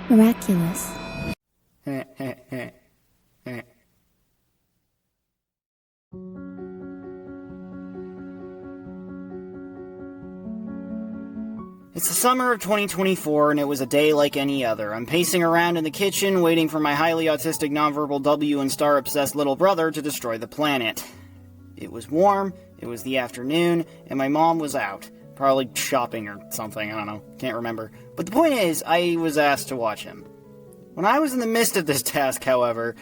Miraculous. It's the summer of 2024, and it was a day like any other. I'm pacing around in the kitchen, waiting for my highly autistic nonverbal W and star-obsessed little brother to destroy the planet. It was warm, it was the afternoon, and my mom was out. Probably shopping or something, I don't know, can't remember. But the point is, I was asked to watch him. When I was in the midst of this task, however,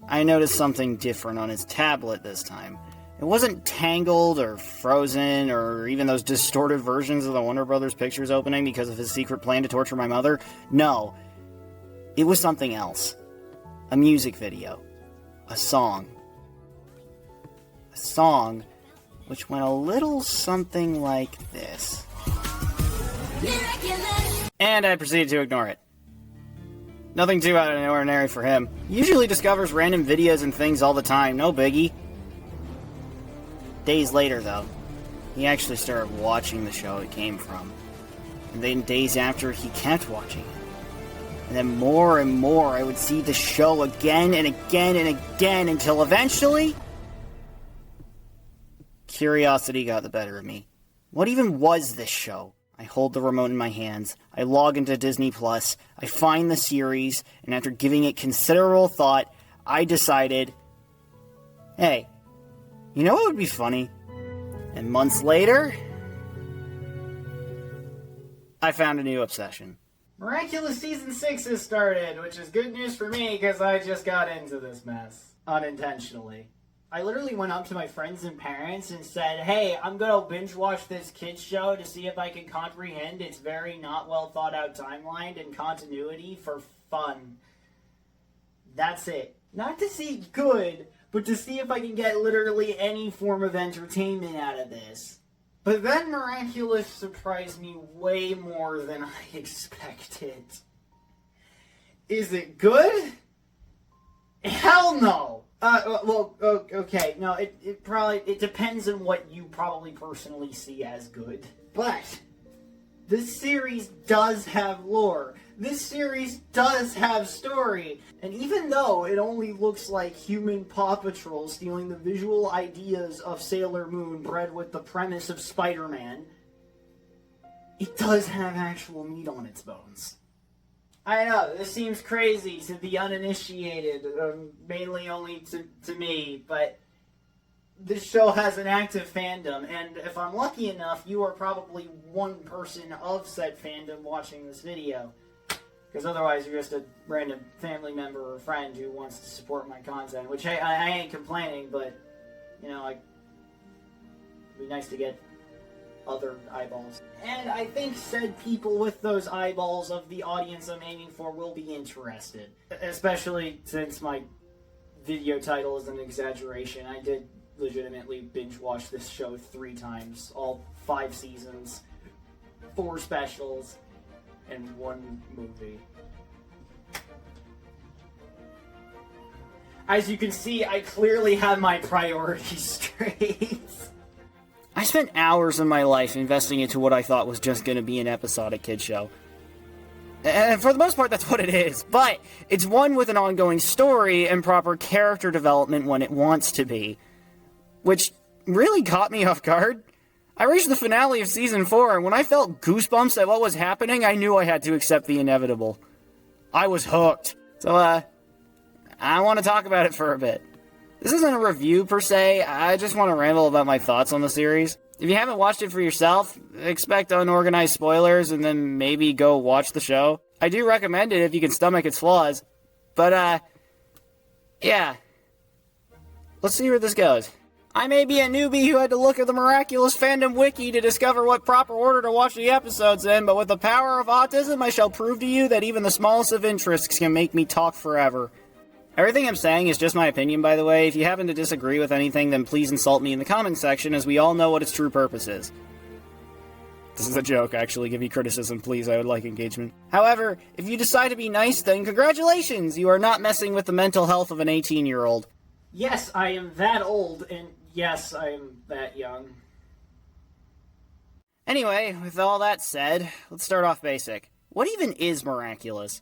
I noticed something different on his tablet this time. It wasn't Tangled or Frozen or even those distorted versions of the Warner Brothers pictures opening because of his secret plan to torture my mother. No. It was something else. A music video. A song. A song which went a little something like this. Miraculous. And I proceeded to ignore it. Nothing too out of the ordinary for him. He usually discovers random videos and things all the time, no biggie. Days later, though, he actually started watching the show it came from. And then days after, he kept watching it. And then more and more, I would see the show again and again and again until eventually, curiosity got the better of me. What even was this show? I hold the remote in my hands. I log into Disney Plus. I find the series, and after giving it considerable thought, I decided, hey, you know what would be funny? And months later, I found a new obsession. Miraculous Season 6 has started, which is good news for me because I just got into this mess. Unintentionally. I literally went up to my friends and parents and said, hey, I'm going to binge watch this kids show to see if I can comprehend its very not well thought out timeline and continuity for fun. That's it. Not to see good, but to see if I can get literally any form of entertainment out of this. But then Miraculous surprised me way more than I expected. Is it good? Hell no! Okay, no, it depends on what you probably personally see as good. But this series does have lore. This series does have story. And even though it only looks like human Paw Patrol stealing the visual ideas of Sailor Moon bred with the premise of Spider-Man, it does have actual meat on its bones. I know, this seems crazy to the uninitiated, mainly only to me, but this show has an active fandom, and if I'm lucky enough, you are probably one person of said fandom watching this video. Because otherwise you're just a random family member or friend who wants to support my content, which I ain't complaining, but, you know, like, it'd be nice to get other eyeballs. And I think said people with those eyeballs of the audience I'm aiming for will be interested. Especially since my video title is an exaggeration. I did legitimately binge watch this show 3 times, all 5 seasons, 4 specials, and 1 movie. As you can see, I clearly have my priorities straight. I spent hours of my life investing into what I thought was just going to be an episodic kid show. And for the most part, that's what it is. But it's one with an ongoing story and proper character development when it wants to be. Which really caught me off guard. I reached the finale of Season 4, and when I felt goosebumps at what was happening, I knew I had to accept the inevitable. I was hooked. So, I want to talk about it for a bit. This isn't a review, per se. I just want to ramble about my thoughts on the series. If you haven't watched it for yourself, expect unorganized spoilers, and then maybe go watch the show. I do recommend it if you can stomach its flaws. But, yeah. Let's see where this goes. I may be a newbie who had to look at the Miraculous Fandom Wiki to discover what proper order to watch the episodes in, but with the power of autism, I shall prove to you that even the smallest of interests can make me talk forever. Everything I'm saying is just my opinion, by the way. If you happen to disagree with anything, then please insult me in the comments section, as we all know what its true purpose is. This is a joke, actually. Give me criticism, please. I would like engagement. However, if you decide to be nice, then congratulations! You are not messing with the mental health of an 18-year-old. Yes, I am that old, and yes, I am that young. Anyway, with all that said, let's start off basic. What even is Miraculous?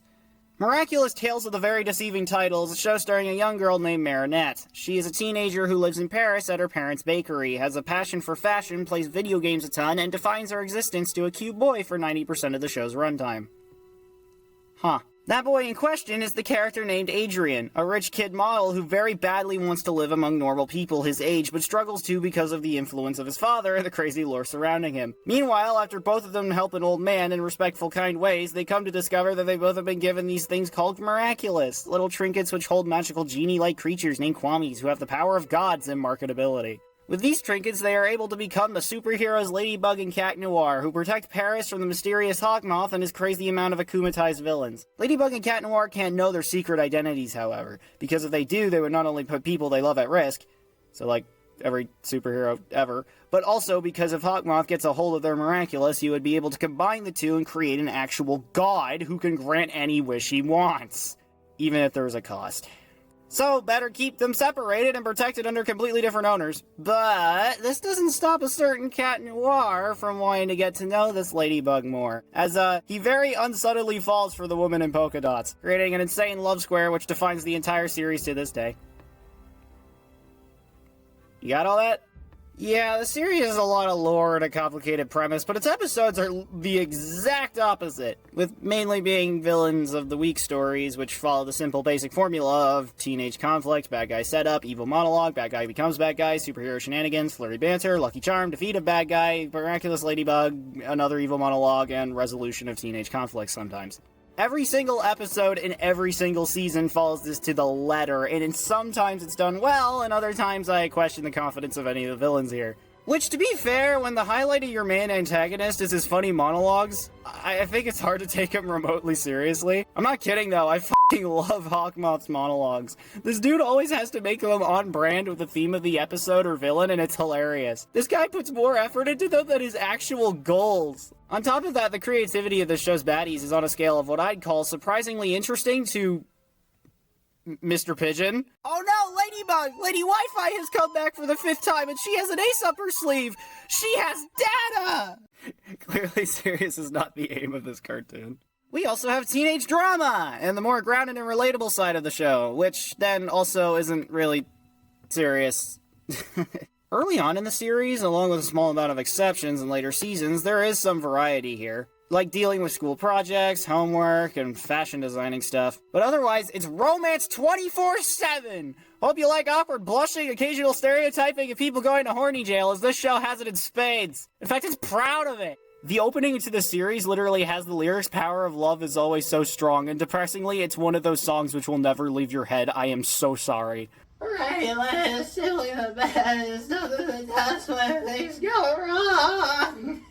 Miraculous Tales of the Very Deceiving Title is a show starring a young girl named Marinette. She is a teenager who lives in Paris at her parents' bakery, has a passion for fashion, plays video games a ton, and defines her existence to a cute boy for 90% of the show's runtime. Huh. That boy in question is the character named Adrian, a rich kid model who very badly wants to live among normal people his age, but struggles to because of the influence of his father and the crazy lore surrounding him. Meanwhile, after both of them help an old man in respectful, kind ways, they come to discover that they both have been given these things called Miraculous, little trinkets which hold magical genie-like creatures named Kwamis who have the power of gods and marketability. With these trinkets, they are able to become the superheroes Ladybug and Cat Noir, who protect Paris from the mysterious Hawkmoth and his crazy amount of akumatized villains. Ladybug and Cat Noir can't know their secret identities, however, because if they do, they would not only put people they love at risk, so like every superhero ever, but also because if Hawkmoth gets a hold of their Miraculous, he would be able to combine the two and create an actual god who can grant any wish he wants, even if there's a cost. So, better keep them separated and protected under completely different owners. But this doesn't stop a certain Cat Noir from wanting to get to know this Ladybug more, as he very unsubtly falls for the woman in polka dots, creating an insane love square which defines the entire series to this day. You got all that? Yeah, the series has a lot of lore and a complicated premise, but its episodes are the exact opposite, with mainly being villains of the week stories, which follow the simple basic formula of teenage conflict, bad guy setup, evil monologue, bad guy becomes bad guy, superhero shenanigans, flirty banter, lucky charm, defeat of bad guy, miraculous ladybug, another evil monologue, and resolution of teenage conflicts sometimes. Every single episode in every single season follows this to the letter, and sometimes it's done well, and other times I question the confidence of any of the villains here. Which, to be fair, when the highlight of your main antagonist is his funny monologues, I think it's hard to take him remotely seriously. I'm not kidding though, I fucking love Hawkmoth's monologues. This dude always has to make them on brand with the theme of the episode or villain, and it's hilarious. This guy puts more effort into them than his actual goals. On top of that, the creativity of the show's baddies is on a scale of what I'd call surprisingly interesting to Mr. Pigeon. Oh no, Ladybug! Lady Wi-Fi has come back for the 5th time and she has an ace up her sleeve! She has data! Clearly serious is not the aim of this cartoon. We also have teenage drama, and the more grounded and relatable side of the show, which then also isn't really serious. Early on in the series, along with a small amount of exceptions in later seasons, there is some variety here. Like dealing with school projects, homework, and fashion designing stuff. But otherwise, it's romance 24/7! Hope you like awkward blushing, occasional stereotyping, and people going to horny jail, as this show has it in spades. In fact, it's proud of it! The opening to the series literally has the lyrics, "Power of love is always so strong," and depressingly, it's one of those songs which will never leave your head. I am so sorry. Right, simply the best, that's when things go wrong.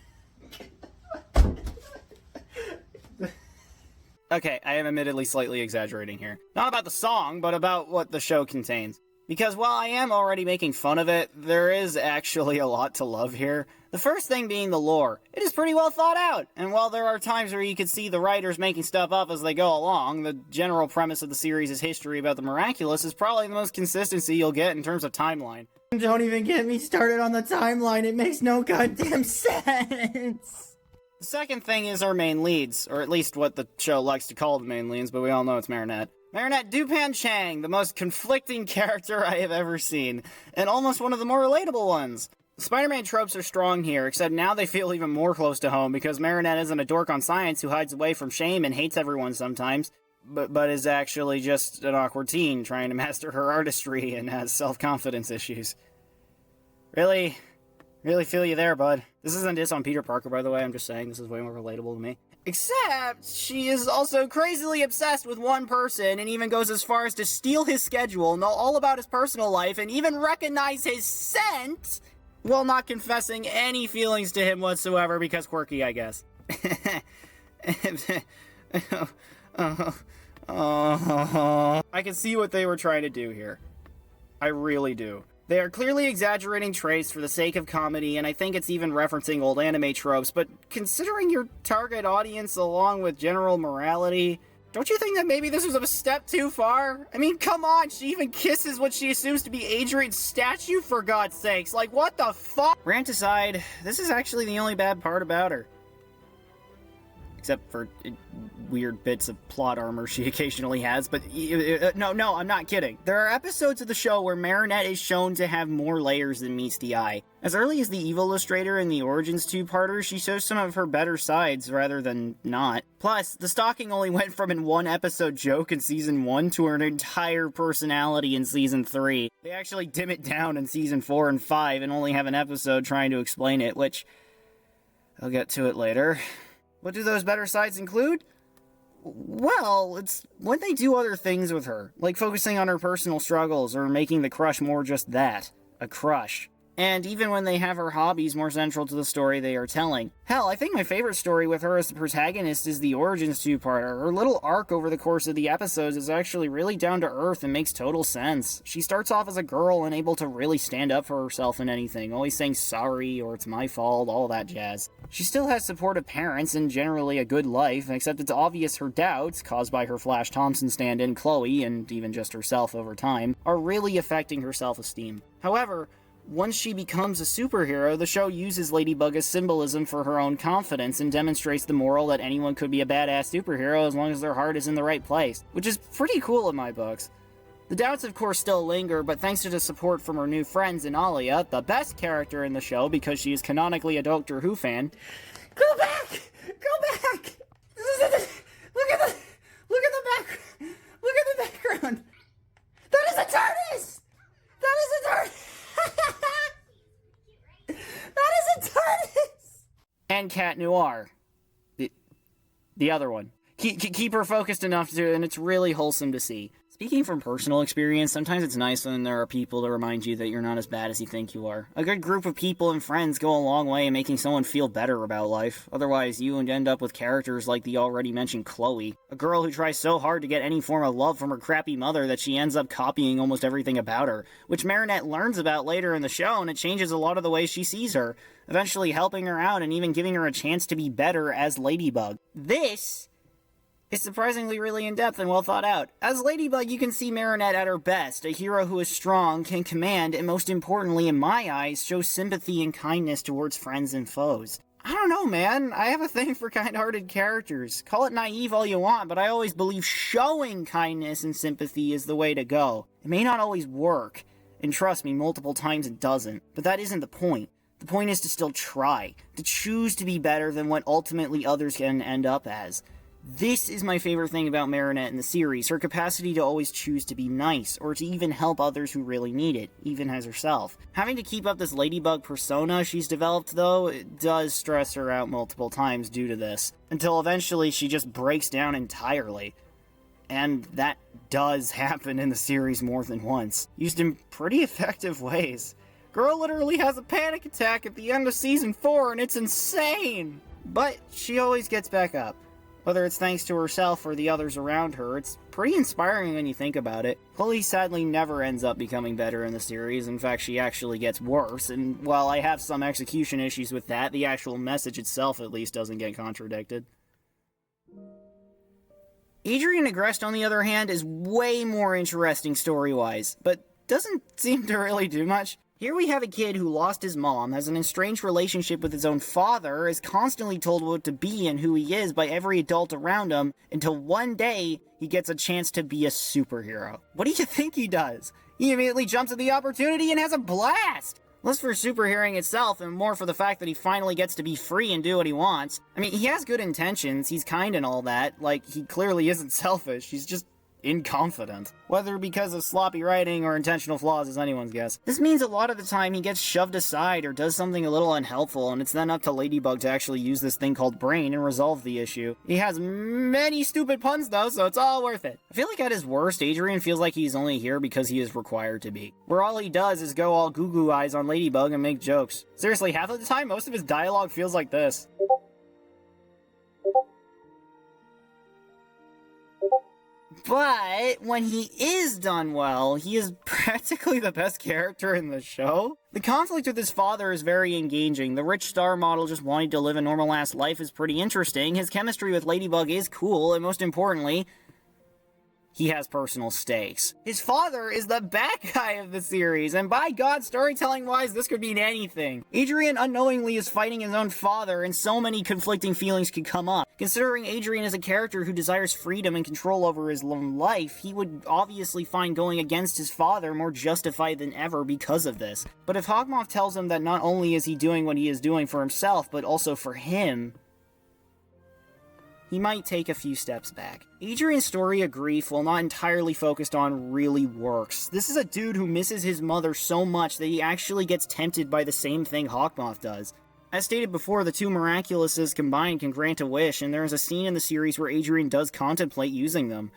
Okay, I am admittedly slightly exaggerating here. Not about the song, but about what the show contains. Because while I am already making fun of it, there is actually a lot to love here. The first thing being the lore. It is pretty well thought out, and while there are times where you can see the writers making stuff up as they go along, the general premise of the series' history about the Miraculous is probably the most consistency you'll get in terms of timeline. Don't even get me started on the timeline, it makes no goddamn sense! The second thing is our main leads, or at least what the show likes to call the main leads, but we all know it's Marinette. Marinette Dupan Chang, the most conflicting character I have ever seen, and almost one of the more relatable ones. Spider-Man tropes are strong here, except now they feel even more close to home, because Marinette isn't a dork on science who hides away from shame and hates everyone sometimes, but is actually just an awkward teen trying to master her artistry and has self-confidence issues. Really feel you there, bud. This isn't diss on Peter Parker, by the way, I'm just saying this is way more relatable to me. Except, she is also crazily obsessed with one person and even goes as far as to steal his schedule, know all about his personal life, and even recognize his scent, while not confessing any feelings to him whatsoever because quirky, I guess. I can see what they were trying to do here. I really do. They are clearly exaggerating traits for the sake of comedy, and I think it's even referencing old anime tropes, but considering your target audience along with general morality, don't you think that maybe this was a step too far? I mean, come on, she even kisses what she assumes to be Adrian's statue, for God's sakes, like what the fuck? Rant aside, this is actually the only bad part about her. except for weird bits of plot armor she occasionally has, but no, I'm not kidding. There are episodes of the show where Marinette is shown to have more layers than meets the eye. As early as the Evil Illustrator in the Origins two-parter, she shows some of her better sides rather than not. Plus, the stalking only went from an one-episode joke in Season 1 to her entire personality in Season 3. They actually dim it down in Season 4 and 5 and only have an episode trying to explain it, which I'll get to it later. What do those better sides include? Well, it's when they do other things with her, like focusing on her personal struggles or making the crush more just that, a crush. And even when they have her hobbies more central to the story they are telling. Hell, I think my favorite story with her as the protagonist is the Origins two-parter. Her little arc over the course of the episodes is actually really down to earth and makes total sense. She starts off as a girl and able to really stand up for herself in anything, always saying sorry or it's my fault, all that jazz. She still has supportive parents and generally a good life, except it's obvious her doubts, caused by her Flash Thompson stand-in Chloe, and even just herself over time, are really affecting her self-esteem. However, once she becomes a superhero, the show uses Ladybug as symbolism for her own confidence and demonstrates the moral that anyone could be a badass superhero as long as their heart is in the right place, which is pretty cool in my books. The doubts of course still linger, but thanks to the support from her new friends in Alia, the best character in the show because she is canonically a Doctor Who fan. Go back! Go back! Look at the background! That is a TARDIS! That is a TARDIS! That is a TARDIS! And Cat Noir. The other one. Keep her focused enough to, and it's really wholesome to see. Speaking from personal experience, sometimes it's nice when there are people to remind you that you're not as bad as you think you are. A good group of people and friends go a long way in making someone feel better about life. Otherwise, you end up with characters like the already mentioned Chloe, a girl who tries so hard to get any form of love from her crappy mother that she ends up copying almost everything about her, which Marinette learns about later in the show, and it changes a lot of the way she sees her, eventually helping her out and even giving her a chance to be better as Ladybug. This is surprisingly really in-depth and well thought out. As Ladybug, you can see Marinette at her best, a hero who is strong, can command, and most importantly, in my eyes, shows sympathy and kindness towards friends and foes. I don't know, man. I have a thing for kind-hearted characters. Call it naive all you want, but I always believe showing kindness and sympathy is the way to go. It may not always work, and trust me, multiple times it doesn't, but that isn't the point. The point is to still try, to choose to be better than what ultimately others can end up as. This is my favorite thing about Marinette in the series, her capacity to always choose to be nice, or to even help others who really need it, even as herself. Having to keep up this Ladybug persona she's developed, though, it does stress her out multiple times due to this, until eventually she just breaks down entirely. And that does happen in the series more than once, used in pretty effective ways. Girl literally has a panic attack at the end of Season 4, and it's insane! But she always gets back up. Whether it's thanks to herself or the others around her, it's pretty inspiring when you think about it. Chloe sadly never ends up becoming better in the series. In fact, she actually gets worse, and while I have some execution issues with that, the actual message itself at least doesn't get contradicted. Adrian Agreste, on the other hand, is way more interesting story-wise, but doesn't seem to really do much. Here we have a kid who lost his mom, has an estranged relationship with his own father, is constantly told what to be and who he is by every adult around him, until one day he gets a chance to be a superhero. What do you think he does? He immediately jumps at the opportunity and has a blast! Less for superheroing itself, and more for the fact that he finally gets to be free and do what he wants. I mean, he has good intentions, he's kind and all that, like, he clearly isn't selfish, he's just inconfident. Whether because of sloppy writing or intentional flaws is anyone's guess. This means a lot of the time he gets shoved aside or does something a little unhelpful, and it's then up to Ladybug to actually use this thing called brain and resolve the issue. He has many stupid puns though, so it's all worth it. I feel like at his worst, Adrian feels like he's only here because he is required to be. Where all he does is go all goo-goo eyes on Ladybug and make jokes. Seriously, half of the time, most of his dialogue feels like this. But when he is done well, he is practically the best character in the show. The conflict with his father is very engaging. The rich star model just wanting to live a normal-ass life is pretty interesting. His chemistry with Ladybug is cool, and most importantly, he has personal stakes. His father is the bad guy of the series, and by God, storytelling-wise, this could mean anything. Adrian unknowingly is fighting his own father, and so many conflicting feelings could come up. Considering Adrian is a character who desires freedom and control over his own life, he would obviously find going against his father more justified than ever because of this. But if Hawkmoth tells him that not only is he doing what he is doing for himself, but also for him, he might take a few steps back. Adrian's story of grief, while not entirely focused on, really works. This is a dude who misses his mother so much that he actually gets tempted by the same thing Hawkmoth does. As stated before, the two Miraculouses combined can grant a wish, and there is a scene in the series where Adrian does contemplate using them.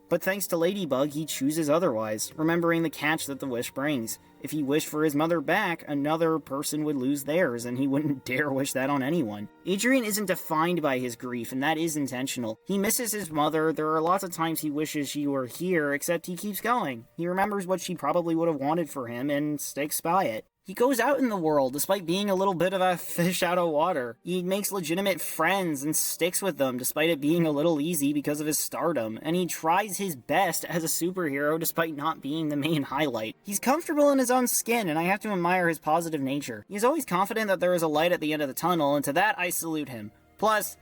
But thanks to Ladybug, he chooses otherwise, remembering the catch that the wish brings. If he wished for his mother back, another person would lose theirs, and he wouldn't dare wish that on anyone. Adrian isn't defined by his grief, and that is intentional. He misses his mother, there are lots of times he wishes she were here, except he keeps going. He remembers what she probably would have wanted for him, and sticks by it. He goes out in the world, despite being a little bit of a fish out of water. He makes legitimate friends and sticks with them, despite it being a little easy because of his stardom. And he tries his best as a superhero, despite not being the main highlight. He's comfortable in his own skin, and I have to admire his positive nature. He's always confident that there is a light at the end of the tunnel, and to that I salute him. Plus,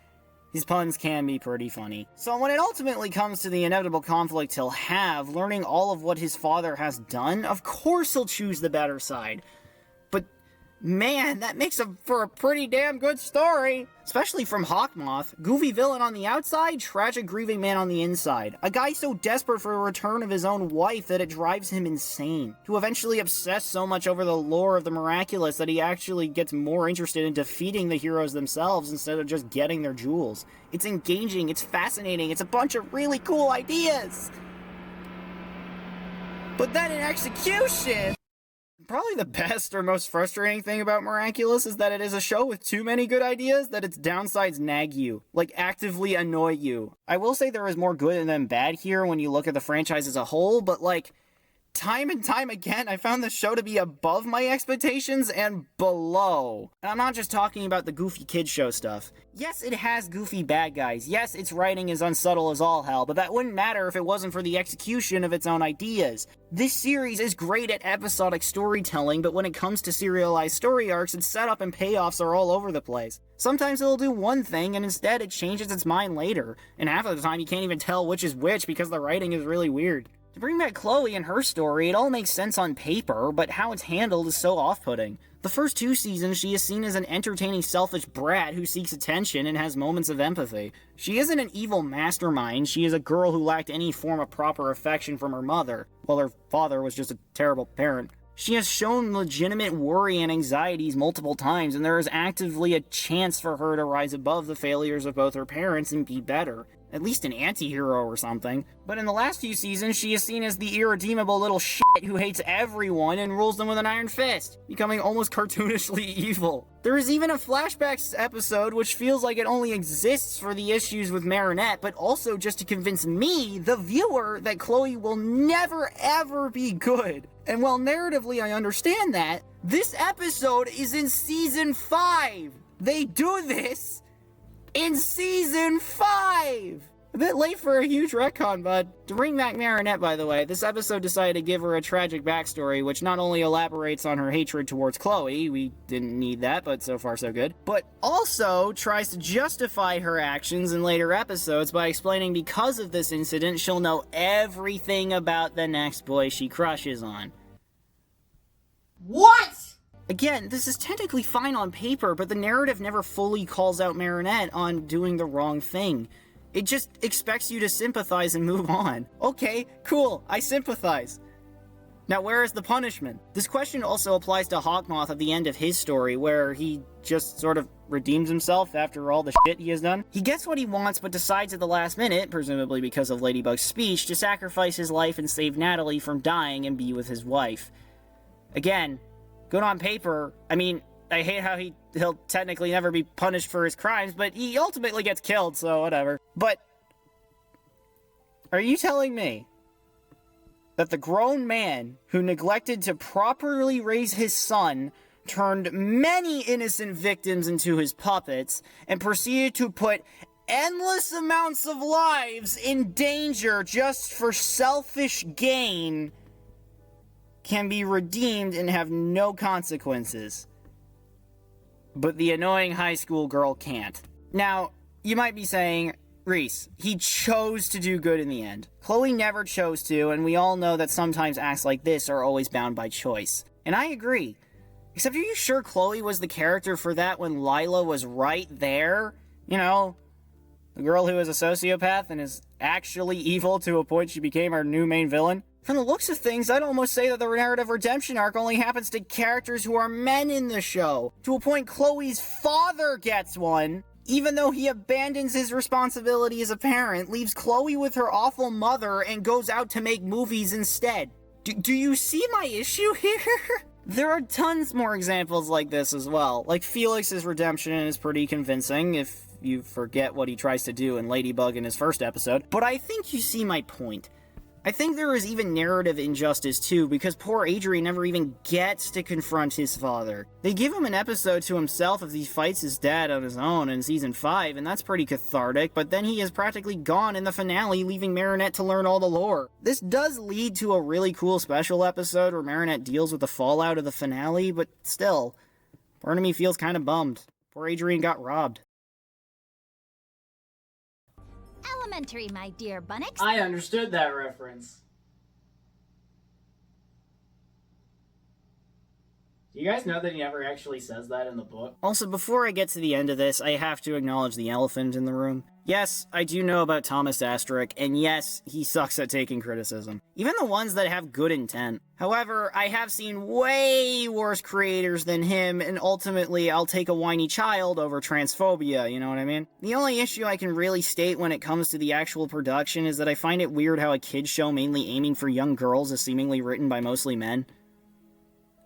his puns can be pretty funny. So when it ultimately comes to the inevitable conflict he'll have, learning all of what his father has done, of course he'll choose the better side. Man, that makes for a pretty damn good story. Especially from Hawkmoth. Goofy villain on the outside, tragic grieving man on the inside. A guy so desperate for a return of his own wife that it drives him insane. To eventually obsess so much over the lore of the Miraculous that he actually gets more interested in defeating the heroes themselves instead of just getting their jewels. It's engaging, it's fascinating, it's a bunch of really cool ideas. But then in execution... Probably the best or most frustrating thing about Miraculous is that it is a show with too many good ideas that its downsides nag you, like actively annoy you. I will say there is more good than bad here when you look at the franchise as a whole, but like, time and time again, I found the show to be above my expectations and below. And I'm not just talking about the goofy kid show stuff. Yes, it has goofy bad guys. Yes, its writing is unsubtle as all hell, but that wouldn't matter if it wasn't for the execution of its own ideas. This series is great at episodic storytelling, but when it comes to serialized story arcs, its setup and payoffs are all over the place. Sometimes it'll do one thing, and instead it changes its mind later, and half of the time you can't even tell which is which because the writing is really weird. To bring back Chloe and her story, it all makes sense on paper, but how it's handled is so off-putting. The first 2 seasons, she is seen as an entertaining, selfish brat who seeks attention and has moments of empathy. She isn't an evil mastermind, she is a girl who lacked any form of proper affection from her mother, while her father was just a terrible parent. She has shown legitimate worry and anxieties multiple times, and there is actively a chance for her to rise above the failures of both her parents and be better. At least an anti-hero or something. But in the last few seasons, she is seen as the irredeemable little shit who hates everyone and rules them with an iron fist, becoming almost cartoonishly evil. There is even a flashbacks episode which feels like it only exists for the issues with Marinette, but also just to convince me, the viewer, that Chloe will never ever be good. And while narratively I understand that, this episode is in Season 5! They do this in Season 5! A bit late for a huge retcon, bud. To bring back Marinette, by the way, this episode decided to give her a tragic backstory, which not only elaborates on her hatred towards Chloe, we didn't need that, but so far so good, but also tries to justify her actions in later episodes by explaining because of this incident, she'll know everything about the next boy she crushes on. What?! Again, this is technically fine on paper, but the narrative never fully calls out Marinette on doing the wrong thing. It just expects you to sympathize and move on. Okay, cool, I sympathize. Now where is the punishment? This question also applies to Hawkmoth at the end of his story, where he just sort of redeems himself after all the shit he has done. He gets what he wants, but decides at the last minute, presumably because of Ladybug's speech, to sacrifice his life and save Natalie from dying and be with his wife. Again, good on paper. I mean, I hate how he'll technically never be punished for his crimes, but he ultimately gets killed, so whatever. But, are you telling me that the grown man who neglected to properly raise his son turned many innocent victims into his puppets and proceeded to put endless amounts of lives in danger just for selfish gain can be redeemed and have no consequences. But the annoying high school girl can't. Now, you might be saying, Reese, he chose to do good in the end. Chloe never chose to, and we all know that sometimes acts like this are always bound by choice. And I agree. Except, are you sure Chloe was the character for that when Lila was right there? You know, the girl who is a sociopath and is actually evil to a point she became our new main villain? From the looks of things, I'd almost say that the narrative redemption arc only happens to characters who are men in the show. To a point, Chloe's father gets one, even though he abandons his responsibility as a parent, leaves Chloe with her awful mother, and goes out to make movies instead. Do you see my issue here? There are tons more examples like this as well. Like, Felix's redemption is pretty convincing, if you forget what he tries to do in Ladybug in his first episode. But I think you see my point. I think there is even narrative injustice too, because poor Adrian never even gets to confront his father. They give him an episode to himself as he fights his dad on his own in Season 5, and that's pretty cathartic, but then he is practically gone in the finale, leaving Marinette to learn all the lore. This does lead to a really cool special episode where Marinette deals with the fallout of the finale, but still, part of me feels kind of bummed. Poor Adrian got robbed. Elementary, my dear Bunnix. I understood that reference. Do you guys know that he never actually says that in the book? Also, before I get to the end of this, I have to acknowledge the elephant in the room. Yes, I do know about Thomas Asterisk, and yes, he sucks at taking criticism. Even the ones that have good intent. However, I have seen way worse creators than him, and ultimately, I'll take a whiny child over transphobia, you know what I mean? The only issue I can really state when it comes to the actual production is that I find it weird how a kid's show mainly aiming for young girls is seemingly written by mostly men.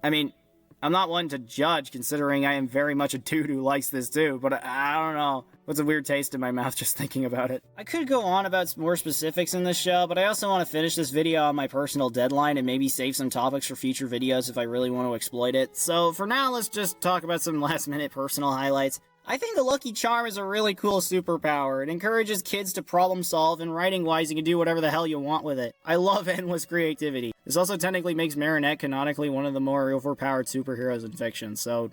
I mean, I'm not one to judge, considering I am very much a dude who likes this too, but I don't know. What's a weird taste in my mouth just thinking about it. I could go on about more specifics in this show, but I also want to finish this video on my personal deadline and maybe save some topics for future videos if I really want to exploit it. So for now, let's just talk about some last-minute personal highlights. I think the Lucky Charm is a really cool superpower. It encourages kids to problem solve, and writing-wise, you can do whatever the hell you want with it. I love endless creativity. This also technically makes Marinette canonically one of the more overpowered superheroes in fiction, so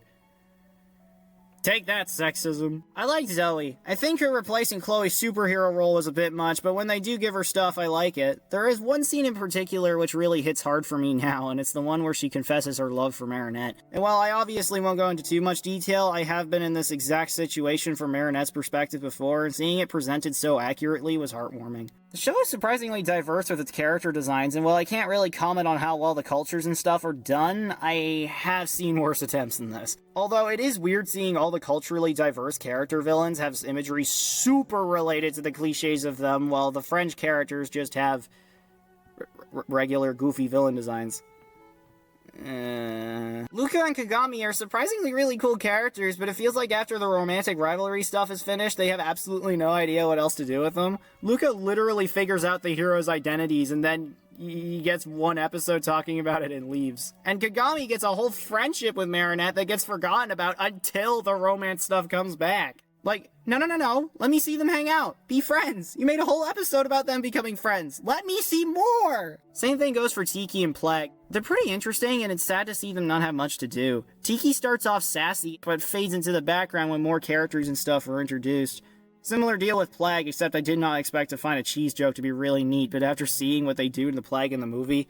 take that, sexism. I like Zoe. I think her replacing Chloe's superhero role was a bit much, but when they do give her stuff, I like it. There is one scene in particular which really hits hard for me now, and it's the one where she confesses her love for Marinette. And while I obviously won't go into too much detail, I have been in this exact situation from Marinette's perspective before, and seeing it presented so accurately was heartwarming. The show is surprisingly diverse with its character designs, and while I can't really comment on how well the cultures and stuff are done, I have seen worse attempts than this. Although it is weird seeing all the culturally diverse character villains have imagery super related to the cliches of them, while the French characters just have regular goofy villain designs. Luca and Kagami are surprisingly really cool characters, but it feels like after the romantic rivalry stuff is finished, they have absolutely no idea what else to do with them. Luca literally figures out the heroes' identities, and then he gets one episode talking about it and leaves. And Kagami gets a whole friendship with Marinette that gets forgotten about until the romance stuff comes back. Like, no, let me see them hang out. Be friends. You made a whole episode about them becoming friends. Let me see more. Same thing goes for Tiki and Plague. They're pretty interesting, and it's sad to see them not have much to do. Tiki starts off sassy, but fades into the background when more characters and stuff are introduced. Similar deal with Plague, except I did not expect to find a cheese joke to be really neat, but after seeing what they do to the Plague in the movie,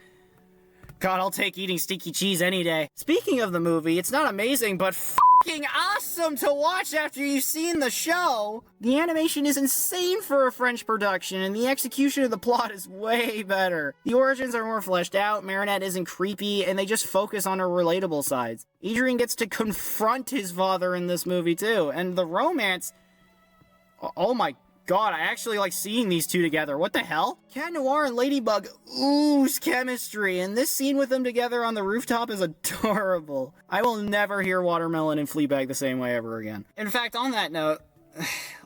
God, I'll take eating sticky cheese any day. Speaking of the movie, it's not amazing, but f***ing awesome to watch after you've seen the show. The animation is insane for a French production, and the execution of the plot is way better. The origins are more fleshed out, Marinette isn't creepy, and they just focus on her relatable sides. Adrian gets to confront his father in this movie too, and the romance, oh my God, I actually like seeing these two together. What the hell? Cat Noir and Ladybug ooze chemistry, and this scene with them together on the rooftop is adorable. I will never hear Watermelon and Fleabag the same way ever again. In fact, on that note,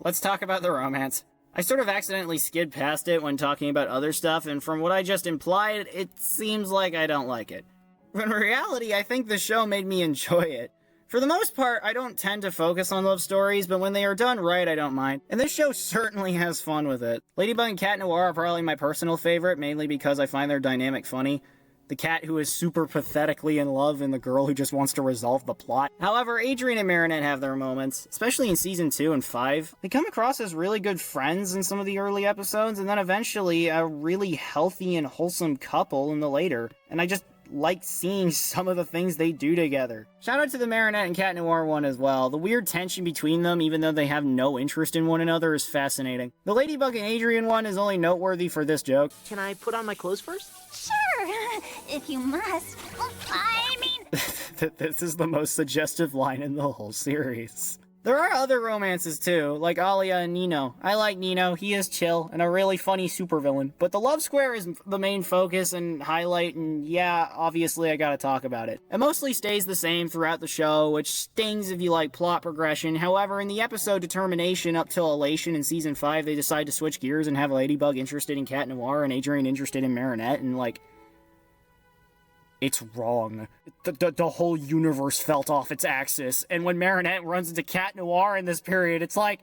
let's talk about the romance. I sort of accidentally skid past it when talking about other stuff, and from what I just implied, it seems like I don't like it. But in reality, I think the show made me enjoy it. For the most part, I don't tend to focus on love stories, but when they are done right, I don't mind. And this show certainly has fun with it. Ladybug and Cat Noir are probably my personal favorite, mainly because I find their dynamic funny. The cat who is super pathetically in love and the girl who just wants to resolve the plot. However, Adrian and Marinette have their moments, especially in Season 2 and 5. They come across as really good friends in some of the early episodes, and then eventually a really healthy and wholesome couple in the later. And I just like seeing some of the things they do together. Shout out to the Marinette and Cat Noir one as well. The weird tension between them, even though they have no interest in one another, is fascinating. The Ladybug and Adrian one is only noteworthy for this joke. Can I put on my clothes first? Sure, if you must. I mean... This is the most suggestive line in the whole series. There are other romances too, like Alia and Nino. I like Nino, he is chill, and a really funny supervillain. But the love square is the main focus and highlight, and yeah, obviously I gotta talk about it. It mostly stays the same throughout the show, which stings if you like plot progression. However, in the episode Determination up till Elation in Season 5, they decide to switch gears and have Ladybug interested in Cat Noir and Adrian interested in Marinette, and like... it's wrong. The whole universe felt off its axis, and when Marinette runs into Cat Noir in this period, it's like,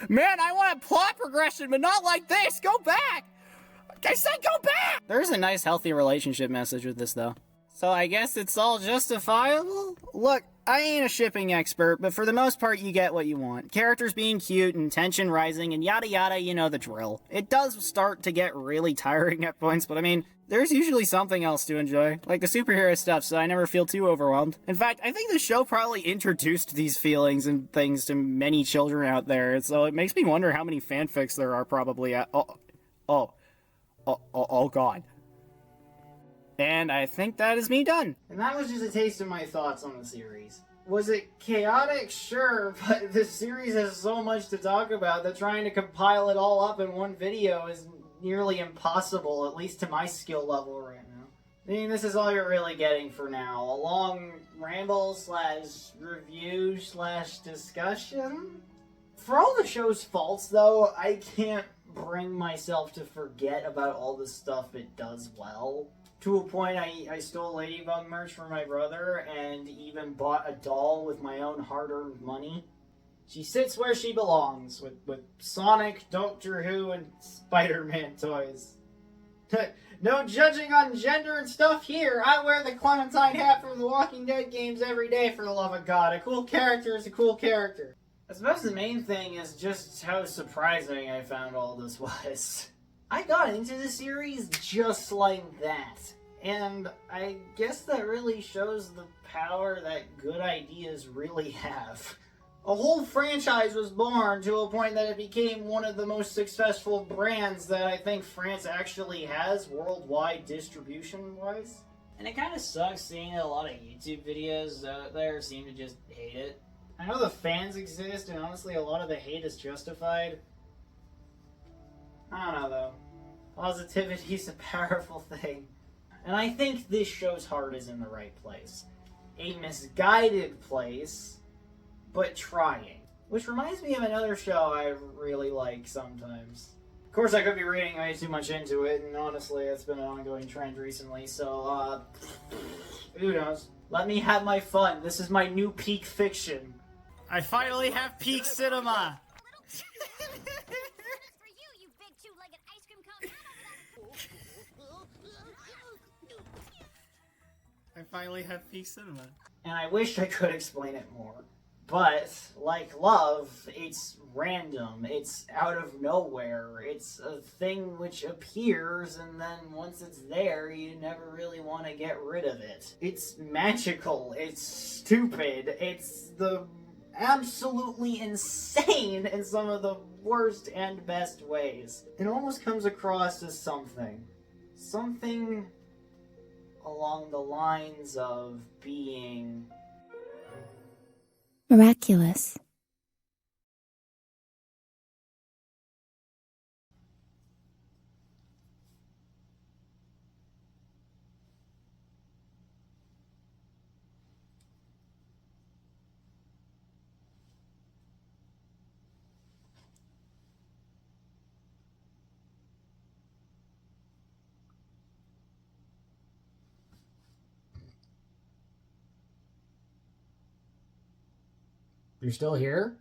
man, I want a plot progression, but not like this! Go back! I said go back! There's a nice, healthy relationship message with this, though. So I guess it's all justifiable? Look, I ain't a shipping expert, but for the most part, you get what you want. Characters being cute and tension rising and yada yada, you know the drill. It does start to get really tiring at points, but I mean, there's usually something else to enjoy, like the superhero stuff, so I never feel too overwhelmed. In fact, I think the show probably introduced these feelings and things to many children out there, so it makes me wonder how many fanfics there are probably at- oh god. And I think that is me done. And that was just a taste of my thoughts on the series. Was it chaotic? Sure, but this series has so much to talk about that trying to compile it all up in one video is nearly impossible, at least to my skill level right now. I mean, this is all you're really getting for now. A long ramble slash review slash discussion? For all the show's faults, though, I can't bring myself to forget about all the stuff it does well. To a point, I stole Ladybug merch from my brother and even bought a doll with my own hard-earned money. She sits where she belongs, with Sonic, Doctor Who, and Spider-Man toys. No judging on gender and stuff here. I wear the Clementine hat from the Walking Dead games every day, for the love of God. A cool character is a cool character. I suppose the main thing is just how surprising I found all this was. I got into the series just like that. And I guess that really shows the power that good ideas really have. A whole franchise was born to a point that it became one of the most successful brands that I think France actually has worldwide distribution-wise. And it kind of sucks seeing that a lot of YouTube videos out there seem to just hate it. I know the fans exist, and honestly a lot of the hate is justified. I don't know though. Positivity's a powerful thing. And I think this show's heart is in the right place. A misguided place, but trying. Which reminds me of another show I really like sometimes. Of course, I could be reading way too much into it, and honestly, it's been an ongoing trend recently, so, who knows? Let me have my fun. This is my new peak fiction. I finally have peak cinema! I finally have peak cinema. And I wish I could explain it more. But, like love, it's random, it's out of nowhere, it's a thing which appears and then once it's there, you never really want to get rid of it. It's magical, it's stupid, it's the absolutely insane in some of the worst and best ways. It almost comes across as something along the lines of being miraculous. You're still here?